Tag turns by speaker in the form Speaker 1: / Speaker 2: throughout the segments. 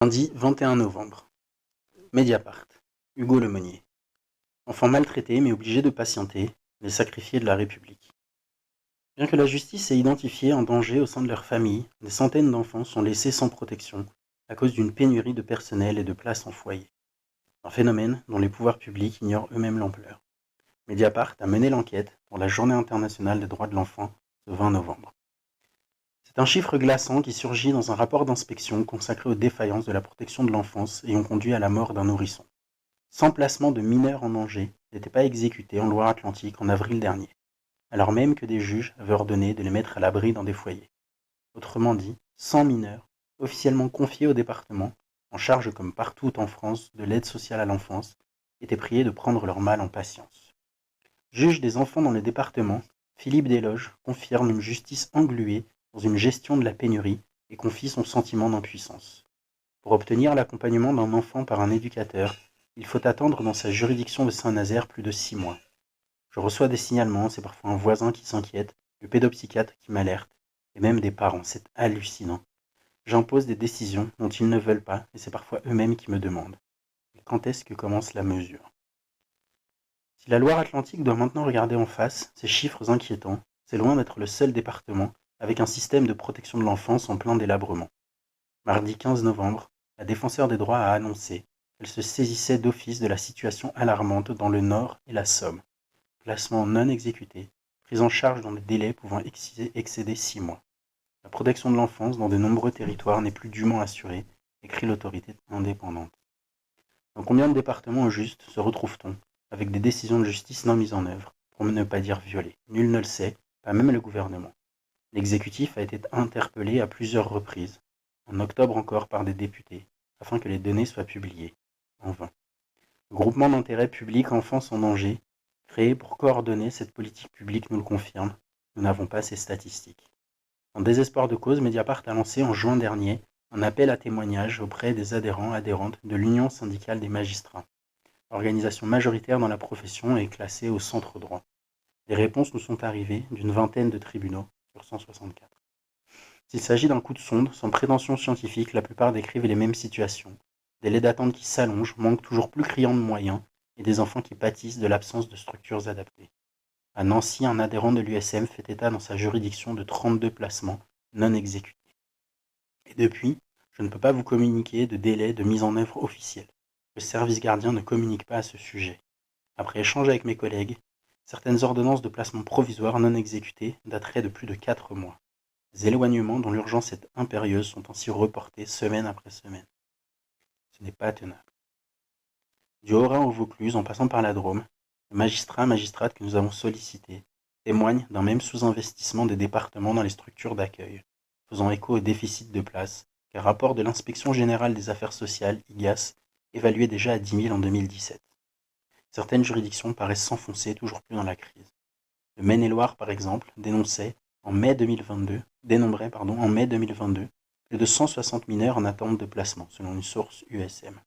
Speaker 1: Lundi 21 novembre. Mediapart. Hugo Lemonnier. Enfant maltraité mais obligé de patienter, les sacrifiés de la République. Bien que la justice ait identifié un danger au sein de leur famille, des centaines d'enfants sont laissés sans protection à cause d'une pénurie de personnel et de places en foyer. Un phénomène dont les pouvoirs publics ignorent eux-mêmes l'ampleur. Mediapart a mené l'enquête pour la Journée internationale des droits de l'enfant ce 20 novembre. C'est un chiffre glaçant qui surgit dans un rapport d'inspection consacré aux défaillances de la protection de l'enfance ayant conduit à la mort d'un nourrisson. 100 placements de mineurs en danger n'étaient pas exécutés en Loire-Atlantique en avril dernier, alors même que des juges avaient ordonné de les mettre à l'abri dans des foyers. Autrement dit, 100 mineurs, officiellement confiés au département, en charge comme partout en France de l'aide sociale à l'enfance, étaient priés de prendre leur mal en patience. Juge des enfants dans le département, Philippe Desloges confirme une justice engluée dans une gestion de la pénurie et confie son sentiment d'impuissance. Pour obtenir l'accompagnement d'un enfant par un éducateur, il faut attendre dans sa juridiction de Saint-Nazaire plus de 6 mois. Je reçois des signalements, c'est parfois un voisin qui s'inquiète, le pédopsychiatre qui m'alerte, et même des parents, c'est hallucinant. J'impose des décisions dont ils ne veulent pas, et c'est parfois eux-mêmes qui me demandent. Et quand est-ce que commence la mesure ? Si la Loire-Atlantique doit maintenant regarder en face ces chiffres inquiétants, c'est loin d'être le seul département avec un système de protection de l'enfance en plein délabrement. Mardi 15 novembre, la Défenseure des droits a annoncé qu'elle se saisissait d'office de la situation alarmante dans le Nord et la Somme. Placements non exécutés, prise en charge dans des délais pouvant excéder 6 mois. La protection de l'enfance dans de nombreux territoires n'est plus dûment assurée, écrit l'autorité indépendante. Dans combien de départements au juste se retrouve-t-on, avec des décisions de justice non mises en œuvre, pour ne pas dire violées ? Nul ne le sait, pas même le gouvernement. L'exécutif a été interpellé à plusieurs reprises, en octobre encore par des députés, afin que les données soient publiées. En vain. Le groupement d'intérêt public Enfance en danger, créé pour coordonner cette politique publique, nous le confirme, nous n'avons pas ces statistiques. En désespoir de cause, Mediapart a lancé en juin dernier un appel à témoignages auprès des adhérentes de l'Union syndicale des magistrats, organisation majoritaire dans la profession et classée au centre droit. Les réponses nous sont arrivées d'une vingtaine de tribunaux sur 164. S'il s'agit d'un coup de sonde, sans prétention scientifique, la plupart décrivent les mêmes situations. Délais d'attente qui s'allongent, manque toujours plus criant de moyens, et des enfants qui pâtissent de l'absence de structures adaptées. À Nancy, un adhérent de l'USM fait état dans sa juridiction de 32 placements non exécutés. Et depuis, je ne peux pas vous communiquer de délai de mise en œuvre officiel. Le service gardien ne communique pas à ce sujet. Après échange avec mes collègues, certaines ordonnances de placement provisoire non exécutées dateraient de plus de 4 mois. Les éloignements dont l'urgence est impérieuse sont ainsi reportés semaine après semaine. Ce n'est pas tenable. Du Haut-Rhin au Vaucluse, en passant par la Drôme, les magistrates que nous avons sollicités témoignent d'un même sous-investissement des départements dans les structures d'accueil, faisant écho au déficit de place qu'un rapport de l'Inspection générale des affaires sociales, IGAS, évaluait déjà à 10 000 en 2017. Certaines juridictions paraissent s'enfoncer toujours plus dans la crise. Le Maine-et-Loire, par exemple, dénombrait en mai 2022 plus de 160 mineurs en attente de placement, selon une source USM.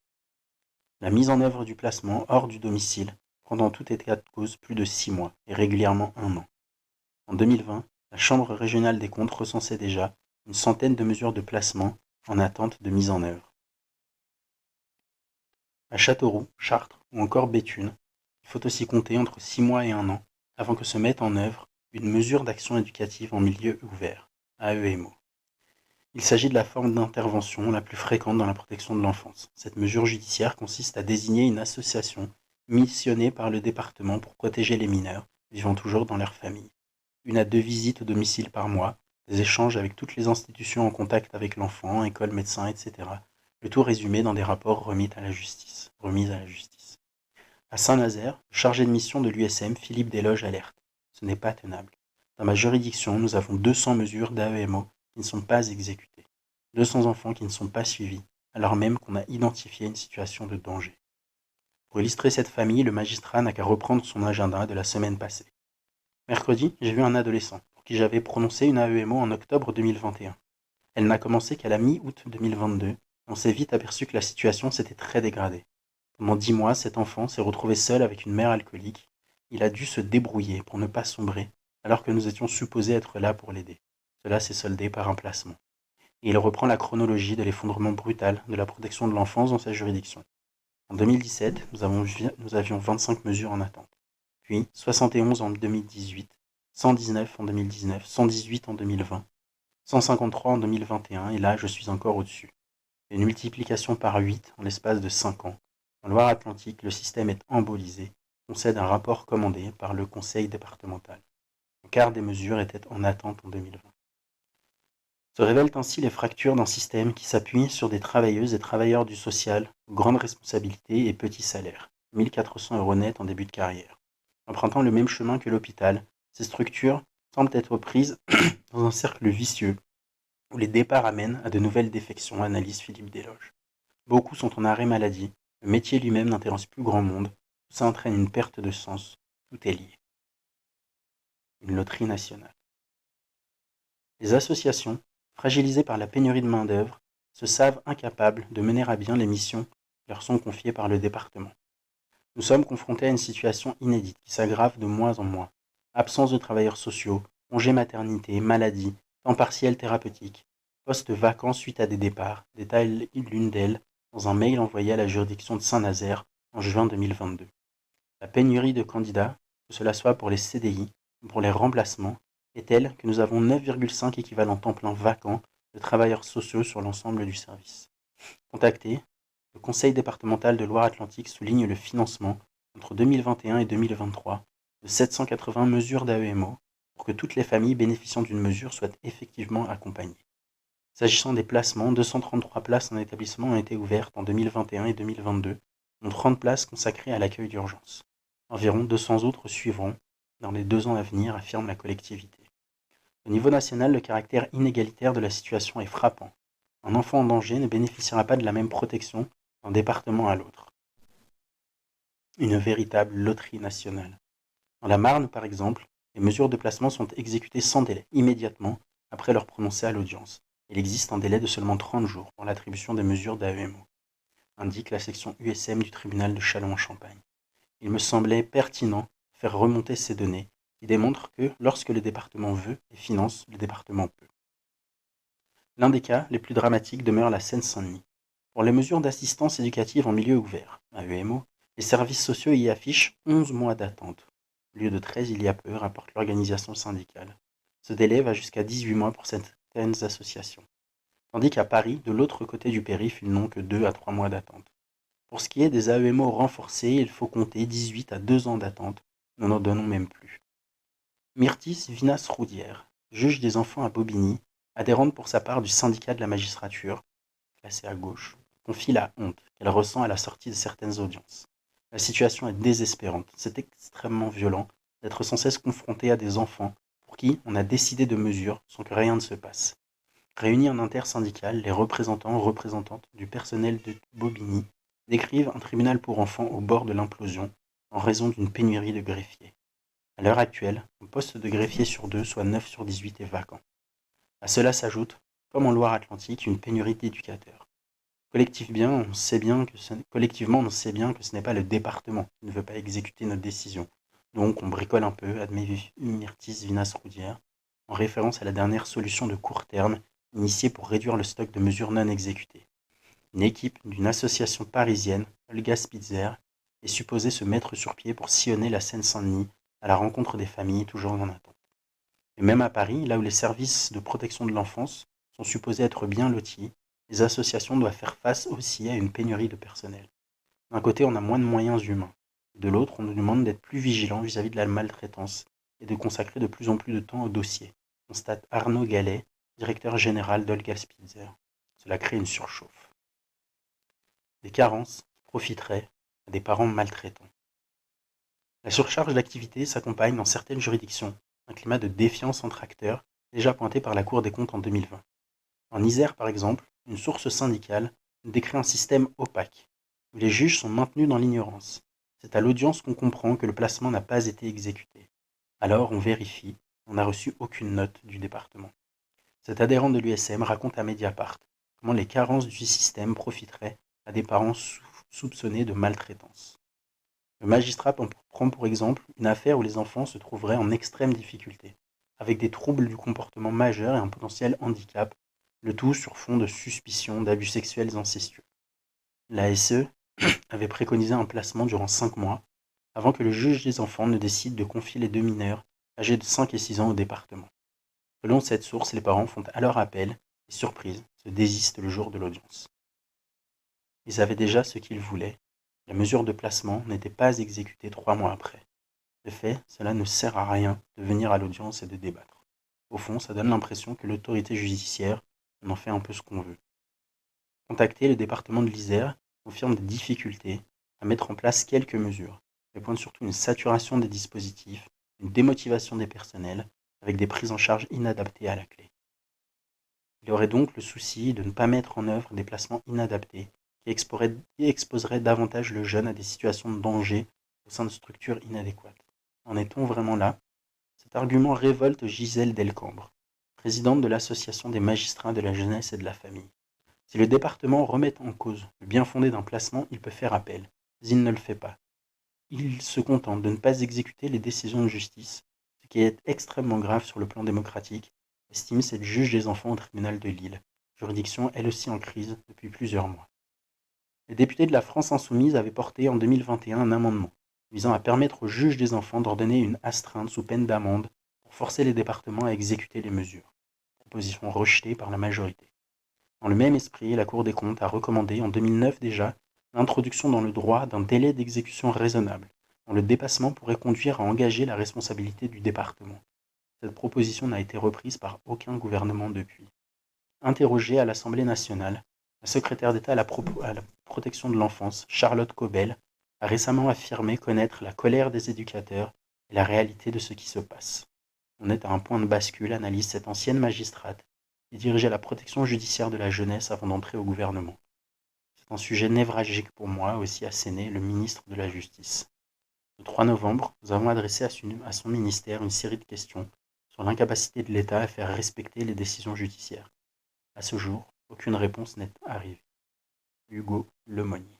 Speaker 1: La mise en œuvre du placement hors du domicile prend dans tout état de cause plus de 6 mois et régulièrement 1 an. En 2020, la Chambre régionale des comptes recensait déjà une centaine de mesures de placement en attente de mise en œuvre. À Châteauroux, Chartres ou encore Béthune, il faut aussi compter entre 6 mois et 1 an avant que se mette en œuvre une mesure d'action éducative en milieu ouvert, AEMO. Il s'agit de la forme d'intervention la plus fréquente dans la protection de l'enfance. Cette mesure judiciaire consiste à désigner une association missionnée par le département pour protéger les mineurs vivant toujours dans leur famille. 1 à 2 visites au domicile par mois, des échanges avec toutes les institutions en contact avec l'enfant, école, médecin, etc. Le tout résumé dans des rapports remis à la justice. À Saint-Nazaire, le chargé de mission de l'USM, Philippe Desloges, alerte. Ce n'est pas tenable. Dans ma juridiction, nous avons 200 mesures d'AEMO qui ne sont pas exécutées. 200 enfants qui ne sont pas suivis, alors même qu'on a identifié une situation de danger. Pour illustrer cette famille, le magistrat n'a qu'à reprendre son agenda de la semaine passée. Mercredi, j'ai vu un adolescent pour qui j'avais prononcé une AEMO en octobre 2021. Elle n'a commencé qu'à la mi-août 2022. On s'est vite aperçu que la situation s'était très dégradée. Pendant 10 mois, cet enfant s'est retrouvé seul avec une mère alcoolique. Il a dû se débrouiller pour ne pas sombrer, alors que nous étions supposés être là pour l'aider. Cela s'est soldé par un placement. et il reprend la chronologie de l'effondrement brutal de la protection de l'enfance dans sa juridiction. En 2017, nous avions 25 mesures en attente, puis 71 en 2018, 119 en 2019, 118 en 2020, 153 en 2021, et là je suis encore au-dessus. Une multiplication par 8 en l'espace de 5 ans. En Loire-Atlantique, le système est embolisé, concède un rapport commandé par le conseil départemental. Un quart des mesures étaient en attente en 2020. Se révèlent ainsi les fractures d'un système qui s'appuie sur des travailleuses et travailleurs du social, grandes responsabilités et petits salaires, 1 400 € net en début de carrière. Empruntant le même chemin que l'hôpital, ces structures semblent être prises dans un cercle vicieux où les départs amènent à de nouvelles défections, analyse Philippe Desloges. Beaucoup sont en arrêt maladie, le métier lui-même n'intéresse plus grand monde, tout ça entraîne une perte de sens, tout est lié. Une loterie nationale. Les associations, fragilisées par la pénurie de main-d'œuvre, se savent incapables de mener à bien les missions qui leur sont confiées par le département. Nous sommes confrontés à une situation inédite qui s'aggrave de mois en mois. Absence de travailleurs sociaux, congés maternité, maladie, temps partiel thérapeutique, postes vacants suite à des départs, détaille l'une d'elles dans un mail envoyé à la juridiction de Saint-Nazaire en juin 2022. La pénurie de candidats, que cela soit pour les CDI ou pour les remplacements, est telle que nous avons 9,5 équivalents temps plein vacants de travailleurs sociaux sur l'ensemble du service. Contacté, le Conseil départemental de Loire-Atlantique souligne le financement, entre 2021 et 2023, de 780 mesures d'AEMO pour que toutes les familles bénéficiant d'une mesure soient effectivement accompagnées. S'agissant des placements, 233 places en établissement ont été ouvertes en 2021 et 2022, dont 30 places consacrées à l'accueil d'urgence. Environ 200 autres suivront dans les 2 ans à venir, affirme la collectivité. Au niveau national, le caractère inégalitaire de la situation est frappant. Un enfant en danger ne bénéficiera pas de la même protection d'un département à l'autre. Une véritable loterie nationale. Dans la Marne, par exemple, les mesures de placement sont exécutées sans délai, immédiatement après leur prononcé à l'audience. Il existe un délai de seulement 30 jours pour l'attribution des mesures d'AEMO, indique la section USM du tribunal de Châlons-en-Champagne. Il me semblait pertinent de faire remonter ces données qui démontrent que lorsque le département veut et finance, le département peut. L'un des cas les plus dramatiques demeure la Seine-Saint-Denis. Pour les mesures d'assistance éducative en milieu ouvert, AEMO, les services sociaux y affichent 11 mois d'attente. Au lieu de 13 il y a peu, rapporte l'organisation syndicale. Ce délai va jusqu'à 18 mois pour certaines associations. Tandis qu'à Paris, de l'autre côté du périph', ils n'ont que 2 à 3 mois d'attente. Pour ce qui est des AEMO renforcés, il faut compter 18 à 2 ans d'attente. Nous n'en donnons même plus. Myrtis Vinas-Roudière, juge des enfants à Bobigny, adhérente pour sa part du syndicat de la magistrature, classée à gauche, confie la honte qu'elle ressent à la sortie de certaines audiences. La situation est désespérante, c'est extrêmement violent d'être sans cesse confronté à des enfants pour qui on a décidé de mesures sans que rien ne se passe. Réunis en intersyndical, les représentantes du personnel de Bobigny décrivent un tribunal pour enfants au bord de l'implosion en raison d'une pénurie de greffiers. À l'heure actuelle, un poste de greffier sur 2, soit 9 sur 18, est vacant. À cela s'ajoute, comme en Loire-Atlantique, une pénurie d'éducateurs. Collectivement, on sait bien que ce n'est pas le département qui ne veut pas exécuter notre décision. Donc on bricole un peu, admet Myrtis Vinas-Roudière, en référence à la dernière solution de court terme initiée pour réduire le stock de mesures non exécutées. Une équipe d'une association parisienne, Olga Spitzer, est supposée se mettre sur pied pour sillonner la Seine-Saint-Denis à la rencontre des familles toujours en attente. Et même à Paris, là où les services de protection de l'enfance sont supposés être bien lotis, les associations doivent faire face aussi à une pénurie de personnel. D'un côté, on a moins de moyens humains. De l'autre, on nous demande d'être plus vigilants vis-à-vis de la maltraitance et de consacrer de plus en plus de temps au dossier, constate Arnaud Gallet, directeur général d'Olga Spitzer. Cela crée une surchauffe. Des carences qui profiteraient à des parents maltraitants. La surcharge d'activité s'accompagne dans certaines juridictions d'un climat de défiance entre acteurs, déjà pointé par la Cour des comptes en 2020. En Isère, par exemple, une source syndicale décrit un système opaque, où les juges sont maintenus dans l'ignorance. C'est à l'audience qu'on comprend que le placement n'a pas été exécuté. Alors on vérifie, on n'a reçu aucune note du département. Cet adhérent de l'USM raconte à Mediapart comment les carences du système profiteraient à des parents soupçonnés de maltraitance. Le magistrat prend pour exemple une affaire où les enfants se trouveraient en extrême difficulté, avec des troubles du comportement majeurs et un potentiel handicap, le tout sur fond de suspicion d'abus sexuels incestueux. La SE avait préconisé un placement durant 5 mois, avant que le juge des enfants ne décide de confier les 2 mineurs âgés de 5 et 6 ans au département. Selon cette source, les parents font alors appel et, surprise, se désistent le jour de l'audience. Ils avaient déjà ce qu'ils voulaient. La mesure de placement n'était pas exécutée 3 mois après. De fait, cela ne sert à rien de venir à l'audience et de débattre. Au fond, ça donne l'impression que l'autorité judiciaire en fait un peu ce qu'on veut. Contacté, le département de l'Isère confirme des difficultés à mettre en place quelques mesures, mais pointe surtout une saturation des dispositifs, une démotivation des personnels, avec des prises en charge inadaptées à la clé. Il y aurait donc le souci de ne pas mettre en œuvre des placements inadaptés qui exposeraient davantage le jeune à des situations de danger au sein de structures inadéquates. En est-on vraiment là? Cet argument révolte Gisèle Delcambre, présidente de l'Association des magistrats de la jeunesse et de la famille. Si le département remet en cause le bien-fondé d'un placement, il peut faire appel, mais il ne le fait pas. Il se contente de ne pas exécuter les décisions de justice, ce qui est extrêmement grave sur le plan démocratique, estime cette juge des enfants au tribunal de Lille, juridiction elle aussi en crise depuis plusieurs mois. Les députés de la France insoumise avaient porté en 2021 un amendement visant à permettre au juge des enfants d'ordonner une astreinte sous peine d'amende pour forcer les départements à exécuter les mesures, proposition rejetée par la majorité. Dans le même esprit, la Cour des comptes a recommandé en 2009 déjà l'introduction dans le droit d'un délai d'exécution raisonnable, dont le dépassement pourrait conduire à engager la responsabilité du département. Cette proposition n'a été reprise par aucun gouvernement depuis. Interrogée à l'Assemblée nationale, la secrétaire d'État à la protection de l'enfance, Charlotte Cobel, a récemment affirmé connaître la colère des éducateurs et la réalité de ce qui se passe. On est à un point de bascule, analyse cette ancienne magistrate, qui dirigeait la protection judiciaire de la jeunesse avant d'entrer au gouvernement. C'est un sujet névralgique pour moi, aussi asséné le ministre de la Justice. Le 3 novembre, nous avons adressé à son ministère une série de questions sur l'incapacité de l'État à faire respecter les décisions judiciaires. À ce jour, aucune réponse n'est arrivée. Hugo Lemonnier.